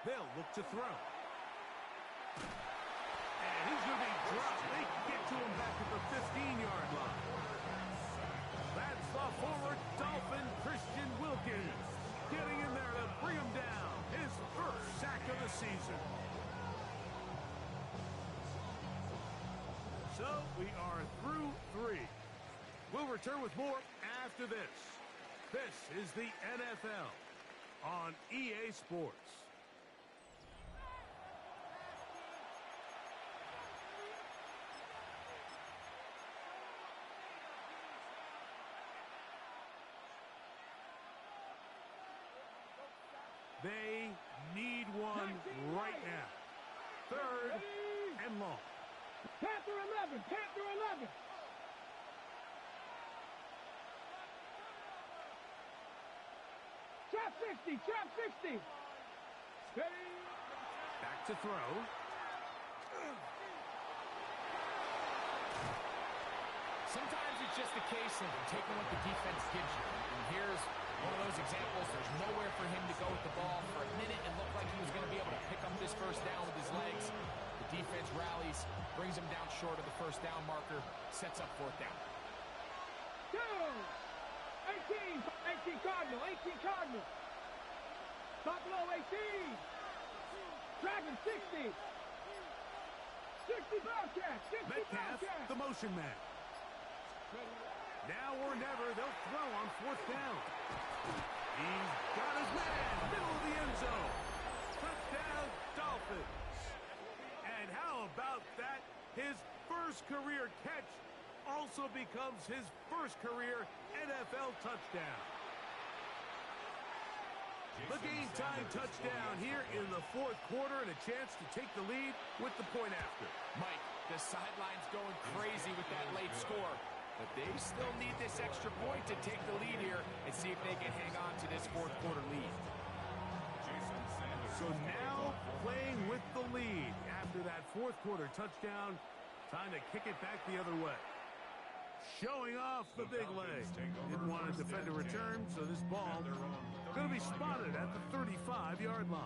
They'll look to throw. And he's going to be dropped. They get to him back at the 15-yard line. That's the forward Dolphin, Christian Wilkins, getting in there to bring him down. His first sack of the season. So we are through 3. We'll return with more after this. This is the NFL on EA Sports. They need one right now. Third and long. Panther 11, Panther 11. Trap 60, trap 60. Ready. Back to throw. Sometimes it's just a case of taking what the defense gives you. And here's one of those examples. There's nowhere for him to go with the ball. For a minute, it looked like he was going to be able to pick up this first down with his legs. The defense rallies, brings him down short of the first down marker, sets up fourth down. 2. 18 Cardinal, 18 Cardinal. Top low 18. Dragon 60. 60 Bobcat, 60 Metcalf, Bobcat. the motion man. Now or never, they'll throw on 4th down. He's got his man, middle of the end zone. Touchdown, Dolphins. And how about that? His first career catch also becomes his first career NFL touchdown. The game-time touchdown here in the 4th quarter and a chance to take the lead with the point after. Mike, the sideline's going crazy with that late score, but they still need this extra point to take the lead here and see if they can hang on to this 4th quarter lead. So now playing with the lead after that 4th quarter touchdown, time to kick it back the other way. Showing off the big leg. Didn't want to defend a return, so this ball going to be spotted at the 35-yard line.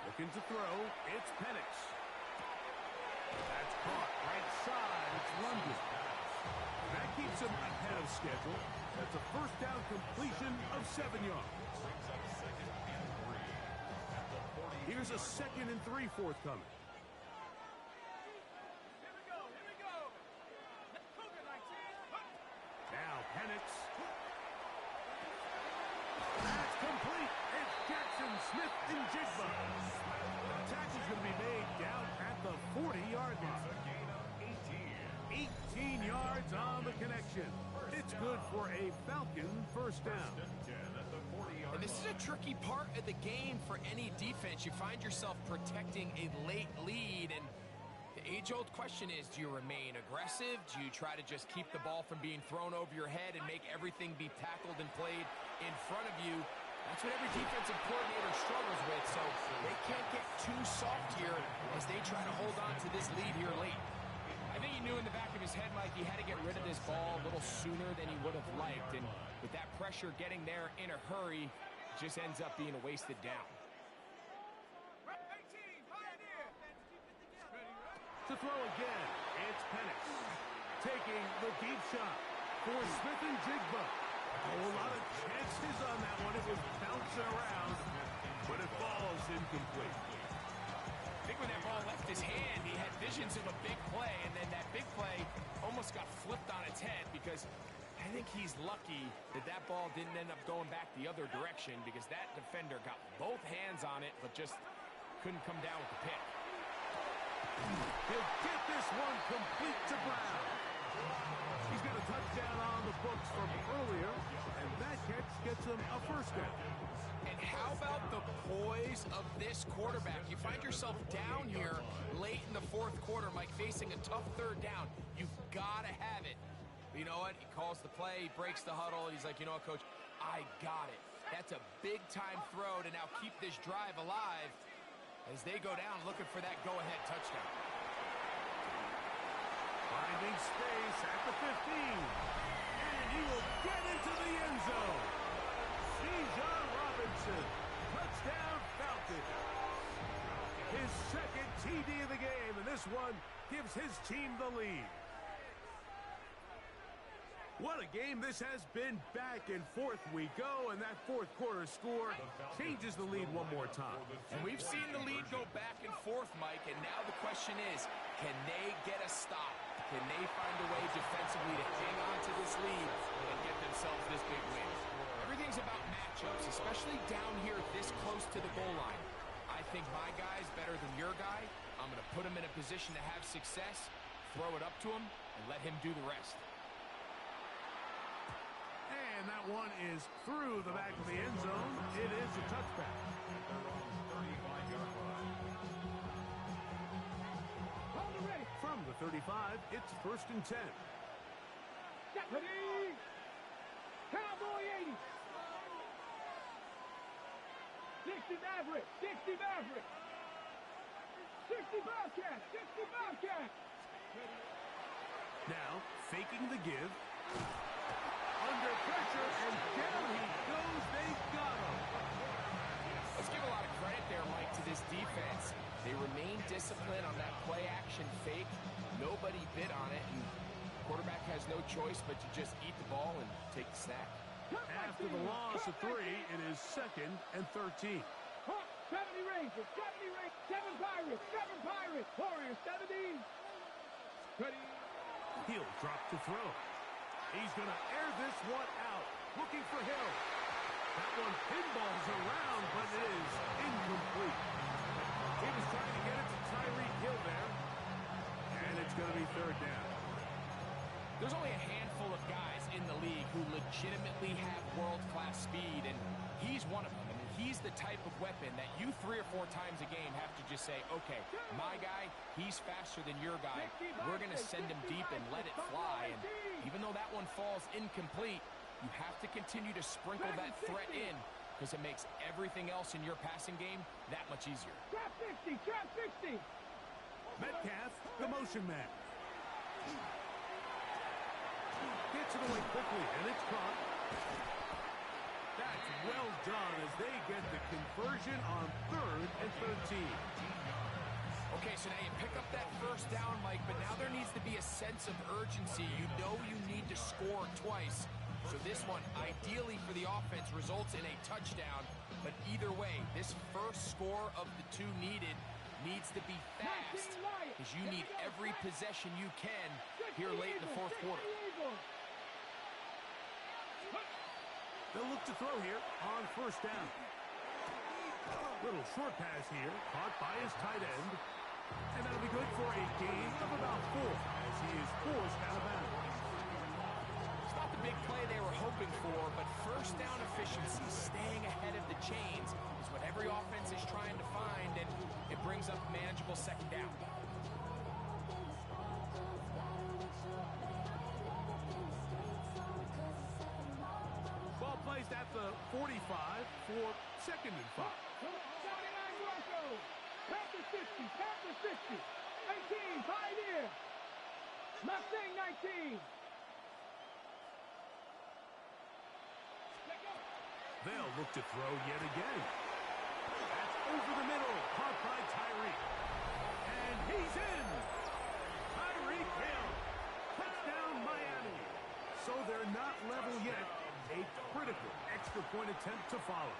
Looking to throw, it's Penix. That's caught right side. It's London. That keeps him ahead of schedule. That's a 1st down completion of 7 yards. Here's a 2nd and 3 forthcoming. Now Penix. That's complete. It's Jackson Smith and Jigba. The tackle's going to be made down at the 40-yard line. 18 yards on the connection. It's good for a Falcon 1st down. And this is a tricky part of the game for any defense. You find yourself protecting a late lead, and the age-old question is, do you remain aggressive? Do you try to just keep the ball from being thrown over your head and make everything be tackled and played in front of you? That's what every defensive coordinator struggles with, so they can't get too soft here as they try to hold on to this lead here late. I think he knew in the back of his head, Mike, he had to get rid of this ball a little sooner than he would have liked, and with that pressure getting there in a hurry, it just ends up being a wasted down. To throw again, it's Penix. Taking the deep shot for Smith and Jigba. A whole lot of chances on that one. It was bouncing around, but it falls incomplete. I think when that ball left his hand, he had visions of a big play, and then that big play almost got flipped on its head because I think he's lucky that that ball didn't end up going back the other direction because that defender got both hands on it but just couldn't come down with the pick. He'll get this one complete to Brown. He's got a touchdown on the books from earlier, and that catch gets him a 1st down. And how about the poise of this quarterback? You find yourself down here late in the 4th quarter, Mike, facing a tough 3rd down. You've got to have it. You know what? He calls the play, he breaks the huddle. He's like, you know what, Coach? I got it. That's a big-time throw to now keep this drive alive as they go down looking for that go-ahead touchdown. Finding space at the 15. And he will get into the end zone. Bijan Robinson. Touchdown Falcons. His 2nd TD of the game, and this one gives his team the lead. What a game this has been. Back and forth we go, and that 4th quarter score changes the lead one more time. And we've seen the lead go back and forth, Mike, and now the question is, can they get a stop? Can they find a way defensively to hang on to this lead and get themselves this big win? Everything's about matchups, especially down here this close to the goal line. I think my guy's better than your guy. I'm going to put him in a position to have success, throw it up to him, and let him do the rest. And that one is through the back of the end zone. It is a touchback. From the 35, it's 1st and 10. Ready? Cowboy 80. 60 Maverick. 60 Maverick. 60 Bobcat. 60 Bobcat. Now, faking the give. Under pressure, and down he goes. They got him. Let's give a lot of credit They remain disciplined on that play-action fake. Nobody bit on it, and the quarterback has no choice but to just eat the ball and take the snap. After the loss of 3, it is 2nd and 13. 70 Rangers, 70 Rangers, 7 Pirates, 7 Pirates, Warriors, 70. Ready. He'll drop to throw. He's going to air this one out. Looking for Hill. That one pinballs around, but it is incomplete. He was trying to get it to Tyreek Hill there. And it's going to be 3rd down. There's only a handful of guys in the league who legitimately have world-class speed, and he's one of them. I mean, he's the type of weapon that you 3 or 4 times a game have to just say, okay, my guy, he's faster than your guy. We're going to send him deep and let it fly. And even though that one falls incomplete, you have to continue to sprinkle that threat in because it makes everything else in your passing game that much easier. Trap 60, trap 60. Metcalf, the motion man. Gets it away quickly, and it's caught. That's well done as they get the conversion on 3rd and 13. Okay, so now you pick up that 1st down, Mike, but now there needs to be a sense of urgency. You know you need to score twice. So this one, ideally for the offense, results in a touchdown. But either way, this first score of the 2 needed needs to be fast because you need every possession you can here late in the 4th quarter. They'll look to throw here on 1st down. Little short pass here, caught by his tight end. And that'll be good for a gain of about 4 as he is forced out of bounds. It's not the big play they were hoping for, but 1st down efficiency, staying ahead of the chains, is what every offense is trying to find, and it brings up manageable 2nd down. Ball placed at the 45 for 2nd and 5. 79 Broncos. Panther 60, Panther 60. 18, Pioneer. Mustang 19. They'll look to throw yet again. That's over the middle, caught by Tyreek. And he's in. Tyreek Hill. Touchdown, Miami. So they're not level yet. A critical extra point attempt to follow.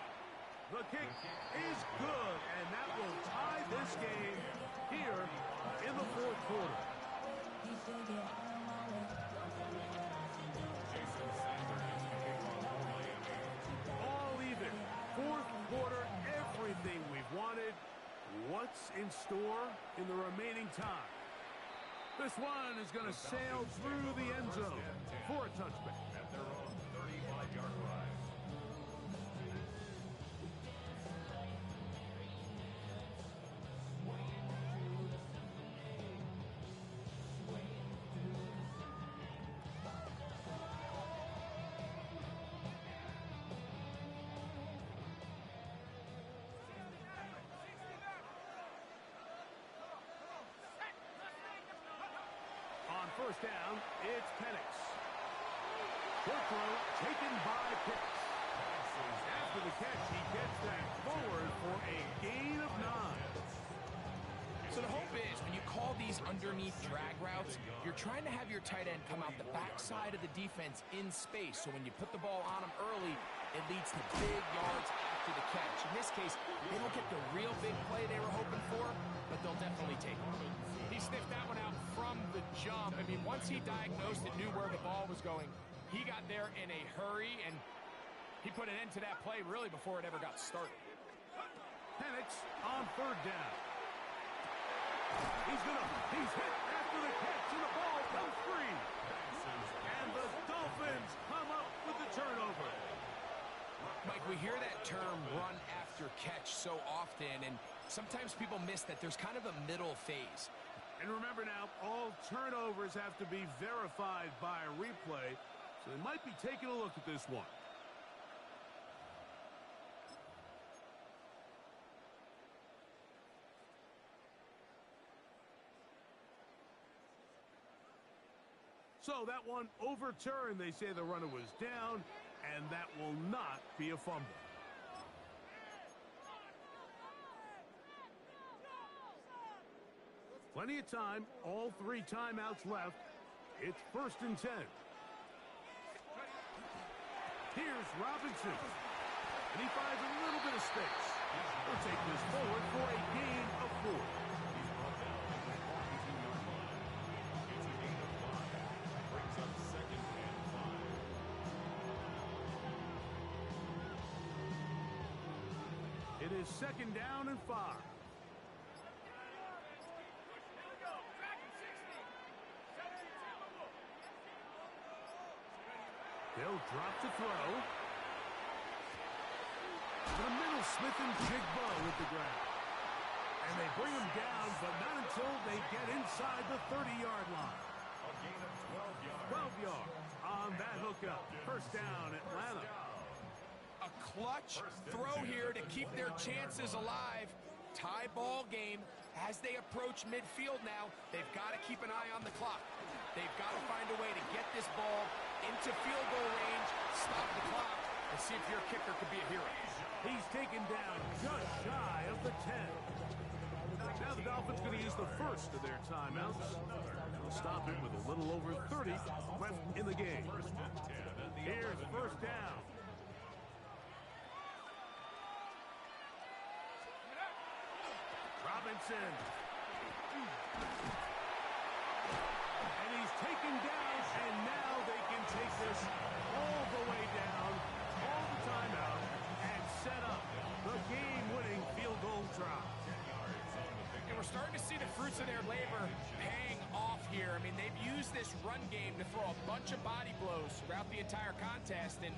The kick is good, and that will tie this game here in the 4th quarter. All even. 4th quarter, everything we've wanted. What's in store in the remaining time? This one is going to sail through the end zone for a touchback. At their own 35-yard line. On 1st down, it's Penix. Short throw taken by Pitts. After the catch, he gets that forward for a gain of 9. So the hope is when you call these underneath drag routes, you're trying to have your tight end come out the backside of the defense in space. So when you put the ball on him early, it leads to big yards after the catch. In this case, they don't get the real big play they were hoping for, but they'll definitely take it. He sniffed that one out from the jump. I mean, once he diagnosed and knew where the ball was going, he got there in a hurry, and he put an end to that play really before it ever got started. Penix on 3rd down. He's hit after the catch, and the ball comes free. And the Dolphins come up with the turnover. Mike, we hear that term run after catch so often, and sometimes people miss that there's kind of a middle phase. And remember now, all turnovers have to be verified by a replay, so they might be taking a look at this one. So that one overturned. They say the runner was down, and that will not be a fumble. Plenty of time, all 3 timeouts left. It's 1st and 10. Here's Robinson. And he finds a little bit of space. He'll take this forward for a gain of 4. He's brought down at the 42-yard line. It's a gain of 5. Brings up 2nd and 5. It is 2nd down and 5. They'll drop to throw. To the middle, Smith and Jigba with the grab. And they bring him down, but not until they get inside the 30-yard line. A gain of 12 yards. 12 yards on that hookup. 1st down, Atlanta. A clutch throw here to keep their chances alive. Tie ball game. As they approach midfield now, they've got to keep an eye on the clock. They've got to find a way to get this ball into field goal range, stop the clock, and see if your kicker could be a hero. He's taken down just shy of the 10. Now the Dolphins going to use the first of their timeouts. They'll stop it with a little over 30 left in the game. Here's 1st down. Robinson. And he's taken down, and now they can take this all the way down, all the time out, and set up the game-winning field goal drive. And we're starting to see the fruits of their labor paying off here. I mean, they've used this run game to throw a bunch of body blows throughout the entire contest, and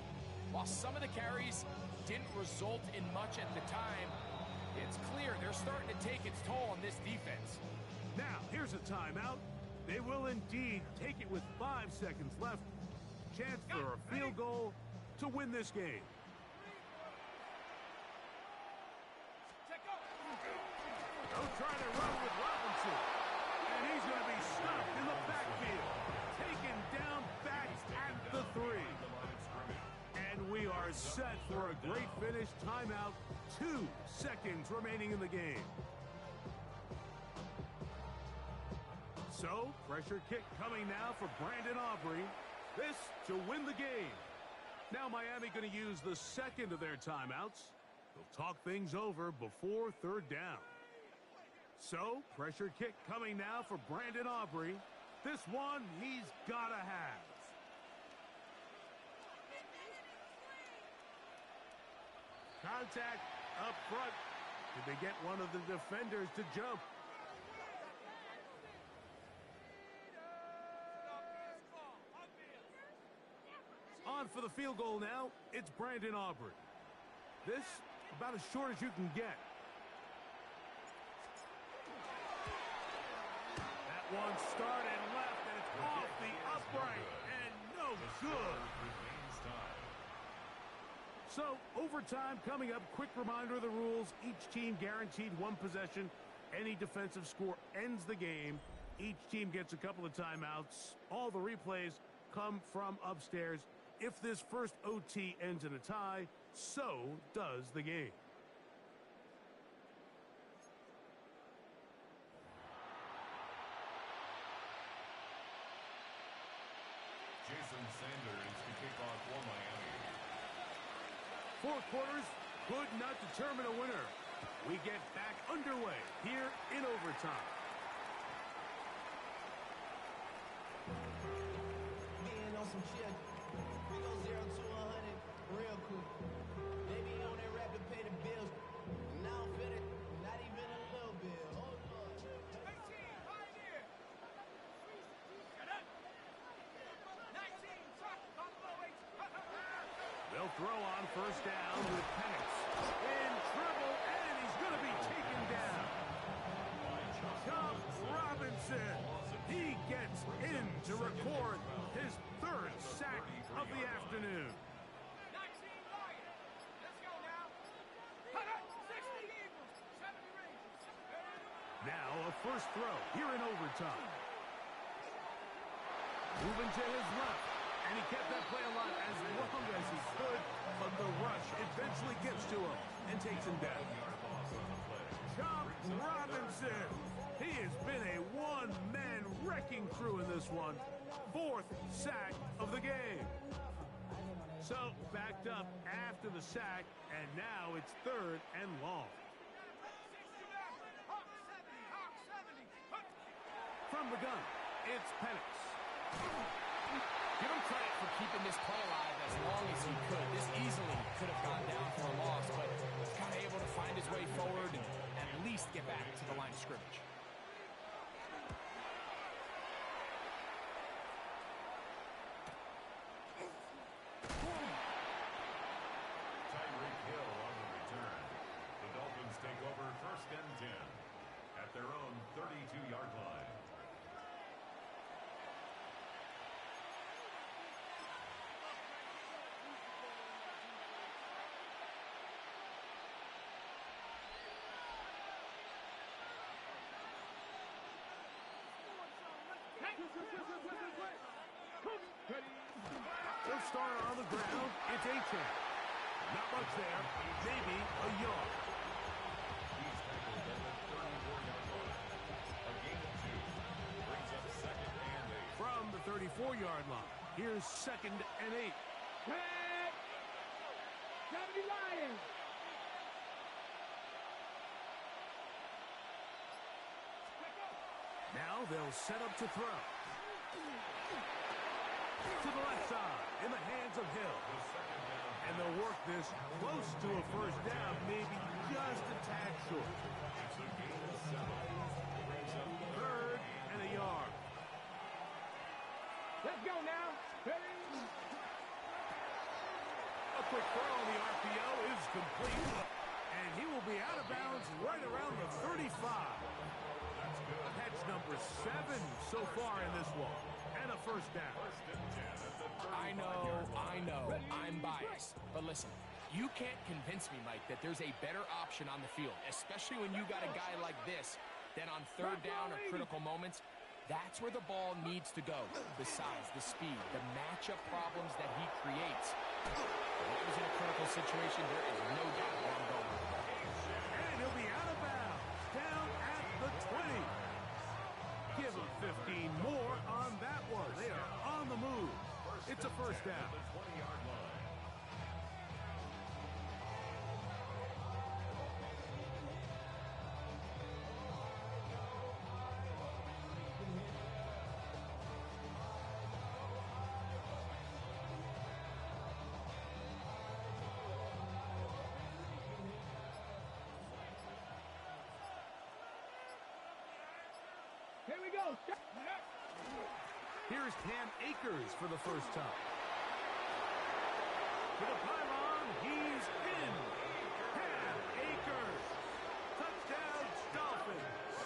while some of the carries didn't result in much at the time, it's clear they're starting to take its toll on this defense. Now, here's a timeout. They will indeed take it with 5 seconds left. Chance for a field goal to win this game. They'll try to run with Robinson. And he's going to be stopped in the backfield. Taken down back at the 3. And we are set for a great finish. Timeout. 2 seconds remaining in the game. So, pressure kick coming now for Brandon Aubrey. This to win the game. Now Miami going to use the second of their timeouts. They'll talk things over before 3rd down. So, pressure kick coming now for Brandon Aubrey. This one he's got to have. Contact up front. Did they get one of the defenders to jump? On for the field goal now. It's Brandon Aubrey. This about as short as you can get. That one started left, and it's off the upright, and no good. So, overtime coming up. Quick reminder of the rules. Each team guaranteed 1 possession. Any defensive score ends the game. Each team gets a couple of timeouts. All the replays come from upstairs. If this first OT ends in a tie, so does the game. Jason Sanders to kick off for Miami. 4 quarters could not determine a winner. We get back underway here in overtime. Getting on some shit. We go 0 to 100 real quick. Baby on that rap to pay the bills. And I don't feel it, not even a little bit. Oh, Lord. 18, Pioneer. 19, truck, on the low 8. They'll throw on 1st down with Penix. In trouble, and he's going to be taken down. Tom Robinson. He gets in to record his 3rd sack of the afternoon. 19, Lions. Let's go now. 60 Eagles, 70 Rangers. Now a first throw here in overtime. Moving to his left. And he kept that play alive as long as he could, but the rush eventually gets to him and takes him down. Tom Robinson He has been a one-man wrecking crew in this one. 4th sack of the game. So, backed up after the sack, and now it's 3rd and long. From the gun, it's Penix. Give him credit for keeping this play alive as long as he could. This easily could have gone down for a loss, but he's kind of able to find his way forward and at least get back to the line of scrimmage. The Dolphins take over 1st and 10 at their own 32-yard line. He'll start on the ground. It's A-10. Not much there. Maybe a yard. He's tackled at the 34-yard line. A gain of 2 brings up 2nd and 8. From the 34-yard line, here's 2nd and 8. Tag! 70 Lions! Now they'll set up to throw. To the left side, in the hands of Hill. And they'll work this close to a 1st down, maybe just a tad short. It's a gain of 7. Brings up 3rd and a yard. Let's go now. Ready? A quick throw on the RPO is complete. And he will be out of bounds right around the 35. That's number 7 so far in this one. And a 1st down. I know, I'm biased. But listen, you can't convince me, Mike, that there's a better option on the field, especially when you got a guy like this, than on 3rd down or critical moments. That's where the ball needs to go. The size, the speed, the matchup problems that he creates. When he was in a critical situation, there is no doubt where I'm going with that. And he'll be out of bounds. Down at the 20. Give him 15 more on that one. They are on the move. It's a 1st down. The 20-yard line. Here we go. Here's Cam Akers for the 1st time. To the pylon, he's in. Cam Akers. Touchdown, Dolphins.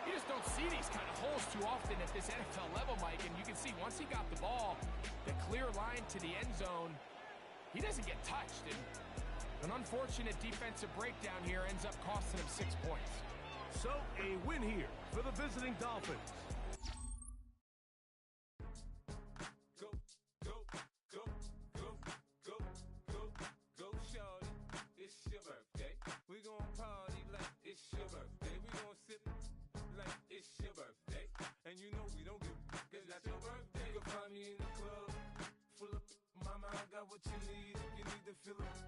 You just don't see these kind of holes too often at this NFL level, Mike, and you can see once he got the ball, the clear line to the end zone, he doesn't get touched, and an unfortunate defensive breakdown here ends up costing him 6 points. So, a win here for the visiting Dolphins. Go, go, go, go, go, go, go, shorty. It's your birthday. We gon' party like it's your birthday. We gon' sip like it's your birthday. And you know we don't give cause that's your birthday. You can find me in the club, full of mama, I got what you need. If you need to fill up,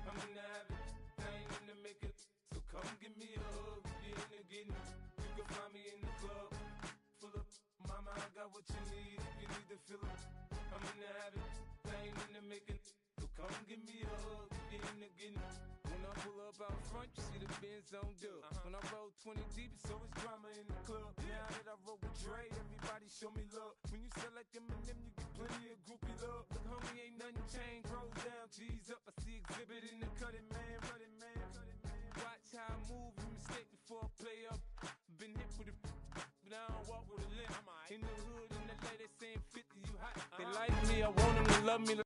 I'm in the habit, I ain't in the makeup. So come give me a hug, if you're in the getting. You can find me in the club, full of mama, I got what you need. If you need to fill up, I'm in the habit, I ain't in the making. So come give me a hug, if you're in the getting. When I pull up out front, you see the Benz on dub. When I roll 20 deep, it's always drama in the club. Now that I roll with Dre, everybody show me love. When you sell like them and them, you get plenty of groupie love. Look, homie, ain't nothing changed. Roll down, G's up. I see exhibit in the cutting, man. Running, man. Watch how I move, you mistake before I play up. Been hit with a but I don't walk with a limp. In the hood, in the lady saying 50, you hot. They like me, I want them to love me.